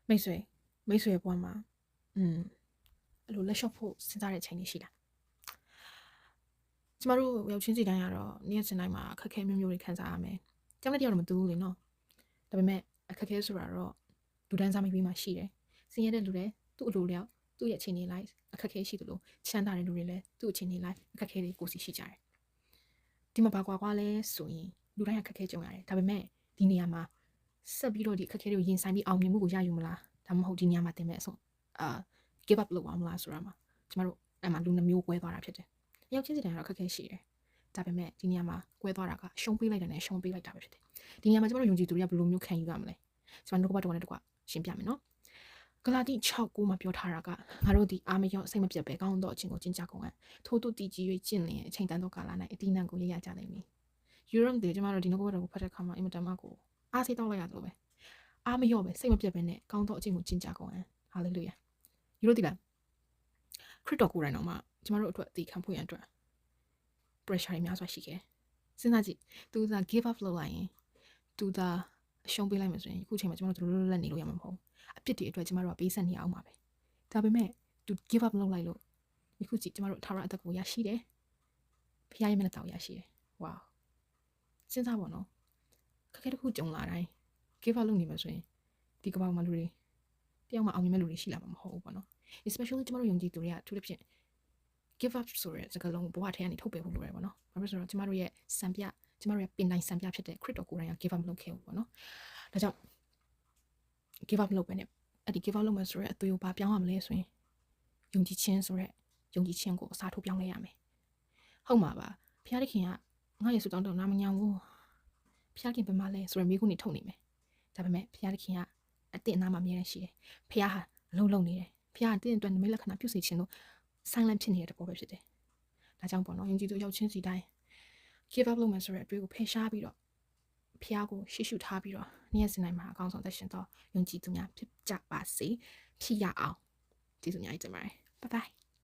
မိတ်ဆွေဘွားမှာအဲ့လိုလက်လျှော့ဖို့စဉ်းစားတဲ့အချိန်လေးရှိလားကျမတို့ရောက်ချင်းစီတိုင်းကတော့နေ့ရက်စဉ်တိုင်းမှာအခက်အခဲမျိုးမျိုးတွေခံစားရမယ်ကြောက်လက်တယောက်တော့မတူဘူးလေနော်ဒါပေမဲ့အခက်အခဲဆိုတာတော့လူတန်းစားမိပြီးမှရှိတယ်စင်ရတဲ့လူတွေသူ့အလိုလျောက်သူ့ရဲ့အခြေအနေလိုက်အခက်အခဲရှိတယ်လို့ချမ်းသာတဲ့လူတွေလည်းသူ့အခြေအနေလိုက်အခက်အခဲတွေကိုစီရှိကြတယ်ဒီမှာဘာကွာလဲဆိုရင်လူတိုင်းအခက်အခဲကြုံရတယ်ဒါပေမဲ့ဒီနေရာမှာဆက်ပြီးတော့ဒီအခက်အခဲတွေကိုရင်ဆိုင်ပြီးအောင်မြင်မှုကိုရယူမလားဒါမှမဟုတ်ဒီနေရာမှာတင်မဲ့အဆုံးgive up လုပ်အောင်မလားဆိုတာမှာကျမတို့အဲ့မှာလူနှမျိုးကွဲသွားတာဖြစ်တယ်။ရောက်ချင်းစီတိုင်းကတော့အခက်အခဲရှိတယ်။ဒါပေမဲ့ဒီနေရာမှာကွဲသွားတာကရှုံးပေးလိုက်တာနဲ့ရှုံးပေးလိုက်တာပဲဖြစ်တယ်။ဒီနေရာမှာကျမတို့ယုံကြည်သူတွေကဘယ်လိုမျိုးခံယူရမလဲ။ကျမတို့ကတော့နဲ့တကွရှင်းပြမယ်နော်။ဂလာတိ6:9မှာပြောထားတာကငါတို့ဒီအာမယောစိတ်မပြတ်ပဲကောင်းသောအချင်းကိုကျင့်ကြကုန်ဟန်ထို့သူတည်ကြည်၍ကျင့်လျင်အချိန်တန်သောကာလ၌အတိအနံကိုရရကြနိုင်မည်။ယူရမ်တွေကျမတို့ဒီနှုတ်ဘတော်ကိုဖတ်တဲ့အခါမှာအင်မတန်မှကိုအားစိတ်တောက်လိုက်ရတယ်လို့ပဲ။အာမယောပဲစိတ်မပြတ်ပဲနဲ့ကောင်းသောအချင်းကိုကျင့်ကြကုန်ဟန်ဟာလေလုယာ။ယူရိုဒီလားခရစ်တော်ကိုယ်တိုင်တော့မှကျမတို့အတွက်အသေးခံဖို့ရန်အတွက် pressure တွေများစွာရှိခဲ့စဉ်းစားကြည့်သူသာ give up လုပ်လိုက်ရင်သူသာအရှုံးပေးလိုက်မှဆိုရင်အခုချိန်မှာကျမတို့လွတ်လပ်နေလို့ရမှာမဟုတ်အပြစ်တွေအတွက်ကျမတို့ကပေးဆက်နေအောင်ပါပဲဒါပေမဲ့သူ give up လုပ်လိုက်လို့အခုကြည့်ကျမတို့ထာဝရအသက်ကိုရရှိတယ်ဖခင်ရဲ့မျက်နှာတော်ရရှိတယ်ဝါစဉ်းစားပါတော့ခက်ခဲတစ်ခုကြုံလာတိုင်း give up လုပ်နေမှဆိုရင်ဒီကမ္ဘာမှာလူတွေတယောက်မှအောင်မြင်မဲ့လူတွေရှိလာမှာမဟုတ်ဘူးပေါ့နော် especially ကျမတို့ယုံကြည်သူတွေကသူတို့ဖြင့် give up ဆိုတဲ့စကားလုံးဘဝထဲကနေထုတ်ပယ်ဖို့လိုတယ်ပေါ့နော်။ဘာဖြစ်လို့လဲဆိုတော့ကျမတို့ရဲ့စံပြကျမတို့ရဲ့ပင်တိုင်းစံပြဖြစ်တဲ့ခရစ်တော်ကိုယ်တိုင်က give up လုပ်ခဲ့ဘူးပေါ့နော်။ဒါကြောင့် give up လုပ်ပဲနဲ့အဲ့ဒီ give up လုပ်မှဆိုရဲအသွေးကိုဘာပြောင်းရမလဲဆိုရင်ယုံကြည်ခြင်းဆိုရဲယုံကြည်ခြင်းကိုအစားထိုးပြောင်းလဲရမယ်။ဟုတ်မှာပါ။ဖခင်တခင်ကငါရဲ့ဆူတောင်းတော့နားမညောင်းဘူး။ဖခင်ခင်ပဲမလဲဆိုရဲမိခုနေထုတ်နေမယ်။ဒါပေမဲ့ဖခင်တခင်ကအတင့်အနာမှာအမြဲတမ်းရှိတယ်။ဖခင်ဟာအလုံးလုံးနေတယ်။ဖခင်ကတင့်အတွက်နမိတ်လက္ခဏာပြုစေခြင်းလို့silent ဖြစ်နေတဲ့တဘောပဲဖြစ်တယ်။ဒါကြောင့်ပေါ့နော်ယုံကြည်သူရောက်ချင်းစီတိုင်း give up လုပ်မှဆိုရဲအတွေ့ကိုဖယ်ရှားပြီးတော့ဖျားကိုရှေ့ရှုထားပြီးတော့နေ့ရက်စဉ်တိုင်းမှာအကောင်းဆုံးသက်ရှင်တော့ယုံကြည်သူများဖြစ်ကြပါစေဖြစ်ရအောင်ကျေးဇူးများကြီးတင်ပါတယ် bye bye